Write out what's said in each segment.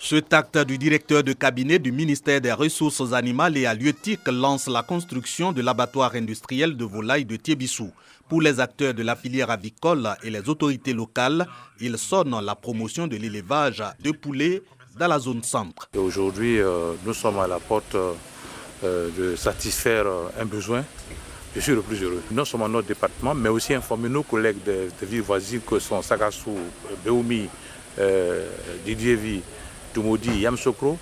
Cet acte du directeur de cabinet du ministère des Ressources animales et halieutiques lance la construction de l'abattoir industriel de volailles de Tiébissou. Pour les acteurs de la filière avicole et les autorités locales, il sonne la promotion de l'élevage de poulets dans la zone centre. Aujourd'hui, nous sommes à la porte de satisfaire un besoin. Je suis le plus heureux. Non seulement notre département, mais aussi informer nos collègues des villes voisines que sont Sagassou, Béoumi, Didievi, Toumoudi, Yamsokro,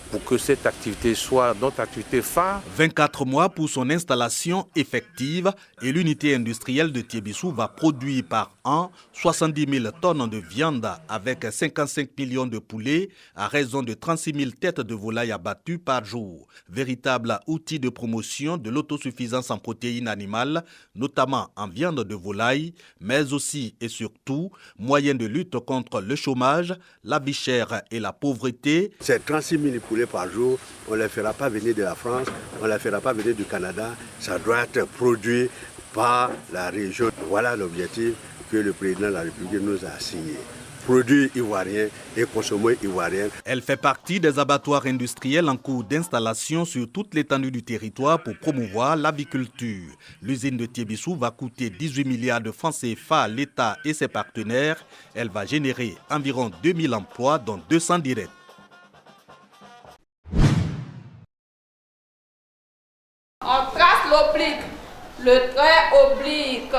pour que cette activité soit notre activité phare. 24 mois pour son installation effective et l'unité industrielle de Tiébissou va produire par an 70 000 tonnes de viande avec 55 millions de poulets à raison de 36 000 têtes de volailles abattues par jour. Véritable outil de promotion de l'autosuffisance en protéines animales, notamment en viande de volaille, mais aussi et surtout moyen de lutte contre le chômage, la vie chère et la pauvreté. C'est 36 000 poulets par jour, on ne les fera pas venir de la France, on ne les fera pas venir du Canada, ça doit être produit par la région. Voilà l'objectif que le président de la République nous a assigné. Produit ivoirien et consommer ivoirien. Elle fait partie des abattoirs industriels en cours d'installation sur toute l'étendue du territoire pour promouvoir l'aviculture. L'usine de Tiébissou va coûter 18 milliards de francs CFA à l'État et ses partenaires. Elle va générer environ 2000 emplois, dont 200 directs. On trace l'oblique, le trait oblique,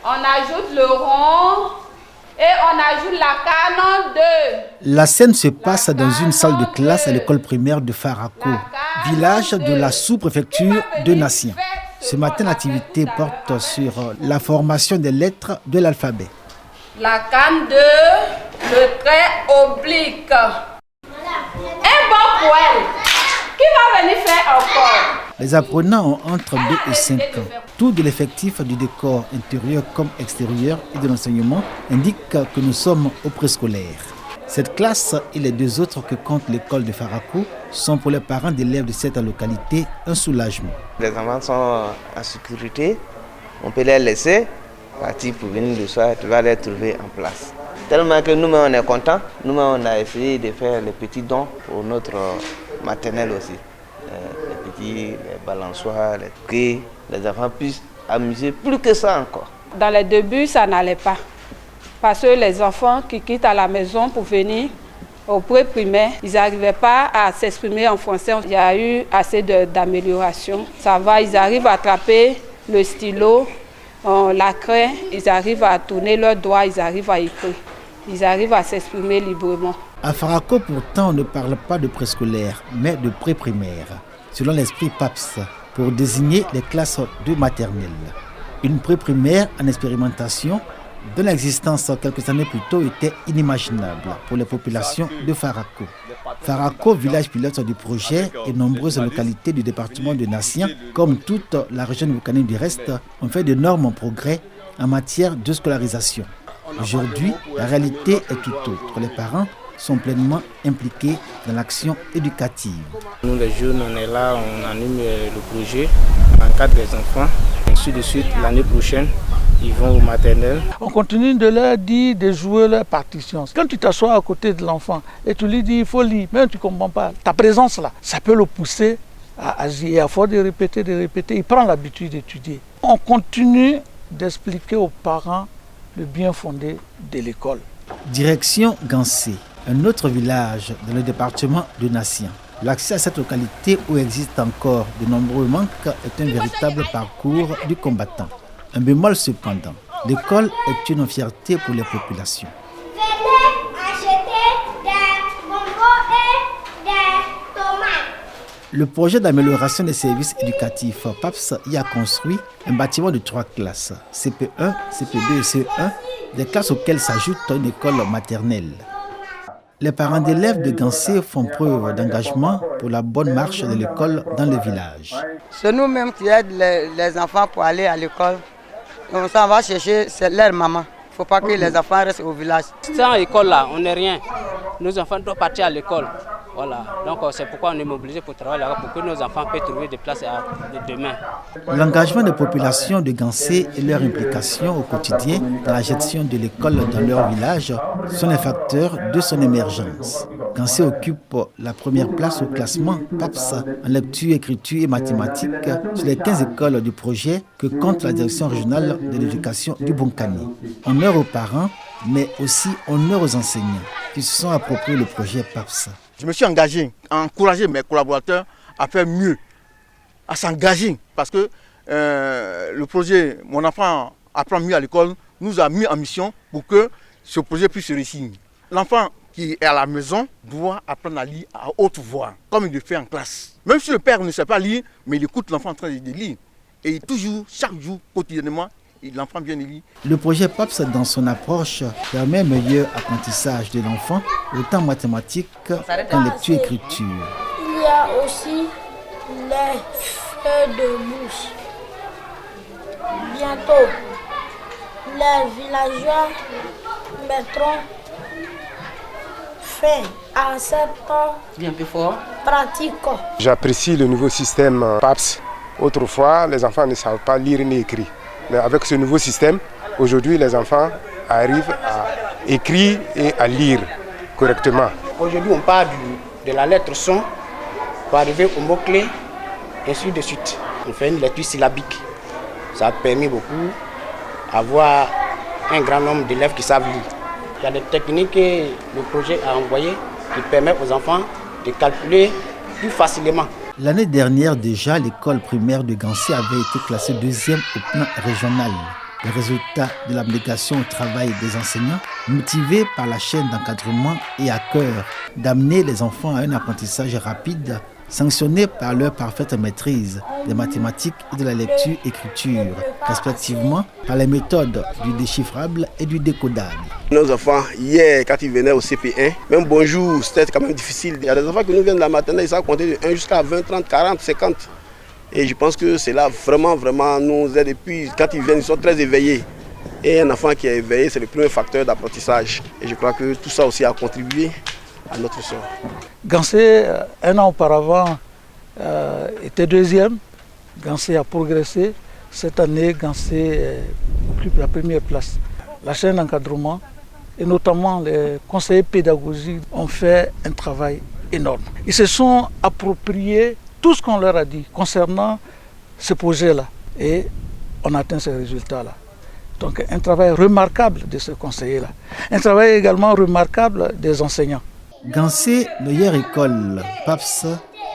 on ajoute le rond et on ajoute la canon 2. La scène se passe dans une salle de classe à l'école primaire de Farako, village de la sous-préfecture de Nassien. Ce matin, l'activité porte sur la formation des lettres de l'alphabet. La canne 2, le trait oblique. Un bon poêle. Qui va venir faire encore? Les apprenants ont entre 2 et 5 ans. Tout de l'effectif du décor intérieur comme extérieur et de l'enseignement indique que nous sommes au préscolaire. Cette classe et les 2 autres que compte l'école de Farako sont pour les parents d'élèves de cette localité un soulagement. Les enfants sont en sécurité, on peut les laisser partir pour venir le soir, tu vas les trouver en place. Tellement que nous-mêmes on est contents, nous-mêmes on a essayé de faire les petits dons pour notre maternelle aussi. Les petits, les balançoires, les quais, les enfants puissent amuser plus que ça encore. Dans les débuts, ça n'allait pas. Parce que les enfants qui quittent à la maison pour venir au pré-primaire, ils n'arrivaient pas à s'exprimer en français. Il y a eu assez d'amélioration. Ça va, ils arrivent à attraper le stylo, la craie, ils arrivent à tourner leurs doigts, ils arrivent à écrire. Ils arrivent à s'exprimer librement. À Farako, pourtant, on ne parle pas de préscolaire, mais de pré-primaire, selon l'esprit PAPS, pour désigner les classes de maternelle. Une pré-primaire en expérimentation, dont l'existence quelques années plus tôt était inimaginable pour les populations de Farako. Farako, village pilote du projet, et nombreuses localités du département de Nassien, comme toute la région volcanique du reste, ont fait d'énormes progrès en matière de scolarisation. Aujourd'hui, la réalité est tout autre. Les parents sont pleinement impliqués dans l'action éducative. Nous les jeunes, on est là, on anime le projet, on encadre les enfants. Ainsi de suite, l'année prochaine, ils vont au maternel. On continue de leur dire de jouer leur partition. Quand tu t'assois à côté de l'enfant et tu lui dis il faut lire, même tu ne comprends pas, ta présence là, ça peut le pousser à agir. Et à force de répéter, il prend l'habitude d'étudier. On continue d'expliquer aux parents le bien fondé de l'école. Direction Gansé, un autre village dans le département de Nassien. L'accès à cette localité où existent encore de nombreux manques est un véritable parcours du combattant. Un bémol cependant, l'école est une fierté pour les populations. Venez acheter des bonbons et des tomates. Le projet d'amélioration des services éducatifs PAPS y a construit un bâtiment de 3 classes, CP1, CP2 et CE1, des classes auxquelles s'ajoute une école maternelle. Les parents d'élèves de Gansé font preuve d'engagement pour la bonne marche de l'école dans le village. C'est nous-mêmes qui aident les enfants pour aller à l'école. On s'en va chercher leur maman. Il ne faut pas que les enfants restent au village. Sans école là, on n'est rien. Nos enfants doivent partir à l'école. Voilà. Donc c'est pourquoi on est mobilisé pour travailler là pour que nos enfants puissent trouver des places demain. L'engagement des populations de Gansé et leur implication au quotidien dans la gestion de l'école dans leur village sont les facteurs de son émergence. Gansé occupe la première place au classement PAPS en lecture, écriture et mathématiques sur les 15 écoles du projet que compte la direction régionale de l'éducation du Bonkani. Honneur aux parents, mais aussi honneur aux enseignants qui se sont appropriés le projet PAPS. Je me suis engagé à encourager mes collaborateurs à faire mieux, à s'engager parce que le projet Mon enfant apprend mieux à l'école nous a mis en mission pour que ce projet puisse réussir. L'enfant qui est à la maison doit apprendre à lire à haute voix, comme il le fait en classe. Même si le père ne sait pas lire, mais il écoute l'enfant en train de lire. Et toujours, chaque jour, quotidiennement, l'enfant vient de lire. Le projet PAPS, dans son approche, permet un meilleur apprentissage de l'enfant, autant en mathématiques qu'en lecture-écriture. Il y a aussi les feux de mouche. Bientôt, les villageois mettront fin à cette pratique. J'apprécie le nouveau système PAPS. Autrefois, les enfants ne savaient pas lire ni écrire. Mais avec ce nouveau système, aujourd'hui, les enfants arrivent à écrire et à lire correctement. Aujourd'hui, on part de la lettre son pour arriver au mot-clé, et ainsi de suite. On fait une lecture syllabique. Ça a permis beaucoup d'avoir un grand nombre d'élèves qui savent lire. Il y a des techniques que le projet a envoyées qui permettent aux enfants de calculer plus facilement. L'année dernière déjà, l'école primaire de Gansé avait été classée 2e au plan régional. Les résultats de l'abnégation au travail des enseignants, motivés par la chaîne d'encadrement et à cœur d'amener les enfants à un apprentissage rapide, sanctionnés par leur parfaite maîtrise des mathématiques et de la lecture-écriture, respectivement par les méthodes du déchiffrable et du décodable. Nos enfants, hier, quand ils venaient au CP1, même bonjour, c'était quand même difficile. Il y a des enfants qui nous viennent de la maternelle, ils savent compter de 1 jusqu'à 20, 30, 40, 50. Et je pense que c'est là vraiment nous aide. Et puis, quand ils viennent, ils sont très éveillés. Et un enfant qui est éveillé, c'est le premier facteur d'apprentissage. Et je crois que tout ça aussi a contribué à notre sort. Gansé, un an auparavant, était 2e. Gansé a progressé. Cette année, Gansé occupe la première place. La chaîne d'encadrement et notamment les conseillers pédagogiques ont fait un travail énorme. Ils se sont appropriés tout ce qu'on leur a dit concernant ce projet-là et on a atteint ces résultats-là. Donc un travail remarquable de ce conseiller-là. Un travail également remarquable des enseignants. Gansé, meilleure école PAPS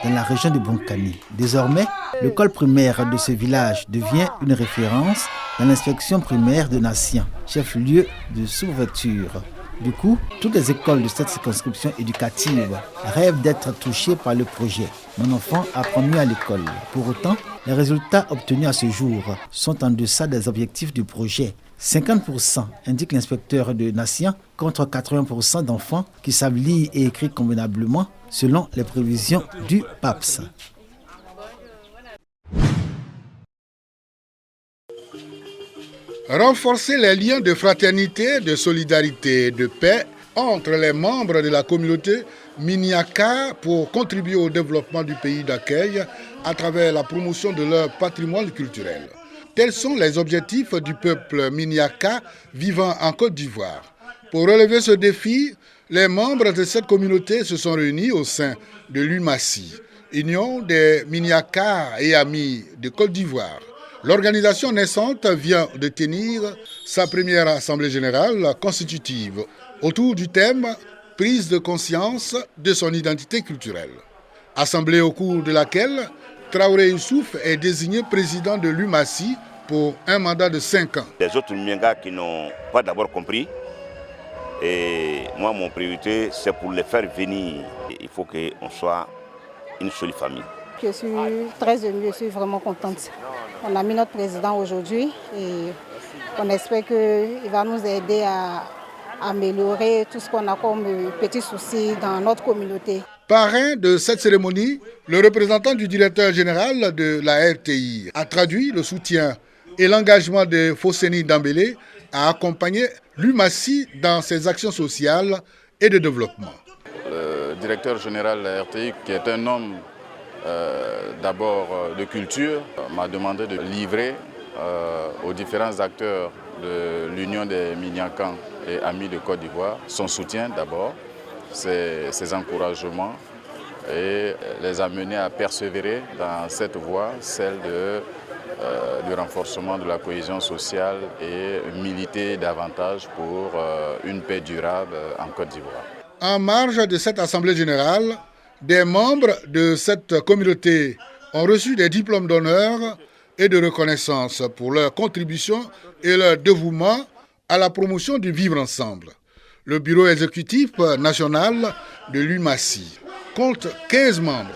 dans la région de Bonkani. Désormais, l'école primaire de ce village devient une référence dans l'inspection primaire de Nassian, chef-lieu de sous-préfecture. Du coup, toutes les écoles de cette circonscription éducative rêvent d'être touchées par le projet. Mon enfant apprend mieux à l'école. Pour autant, les résultats obtenus à ce jour sont en deçà des objectifs du projet. 50% indique l'inspecteur de Nassian contre 80% d'enfants qui savent lire et écrire convenablement selon les prévisions du PAPS. Renforcer les liens de fraternité, de solidarité et de paix entre les membres de la communauté Miniaka pour contribuer au développement du pays d'accueil à travers la promotion de leur patrimoine culturel. Tels sont les objectifs du peuple Miniaka vivant en Côte d'Ivoire. Pour relever ce défi, les membres de cette communauté se sont réunis au sein de l'UMASI, Union des Miniaka et Amis de Côte d'Ivoire. L'organisation naissante vient de tenir sa première assemblée générale constitutive autour du thème « Prise de conscience de son identité culturelle ». Assemblée au cours de laquelle Traoré Youssouf est désigné président de l'UMASI pour un mandat de 5 ans. Les autres Mienga qui n'ont pas d'abord compris, et moi mon priorité c'est pour les faire venir. Il faut qu'on soit une seule famille. Je suis très émue, je suis vraiment contente. On a mis notre président aujourd'hui et on espère qu'il va nous aider à améliorer tout ce qu'on a comme petits soucis dans notre communauté. Parrain de cette cérémonie, le représentant du directeur général de la RTI a traduit le soutien et l'engagement de Fosseni Dambélé à accompagner l'UMASI dans ses actions sociales et de développement. Le directeur général de la RTI, qui est un homme d'abord de culture, m'a demandé de livrer aux différents acteurs de l'Union des Miniakans et Amis de Côte d'Ivoire son soutien d'abord ces encouragements et les amener à persévérer dans cette voie, celle du renforcement de la cohésion sociale et militer davantage pour une paix durable en Côte d'Ivoire. En marge de cette Assemblée générale, des membres de cette communauté ont reçu des diplômes d'honneur et de reconnaissance pour leur contribution et leur dévouement à la promotion du vivre ensemble. Le bureau exécutif national de l'UMACI compte 15 membres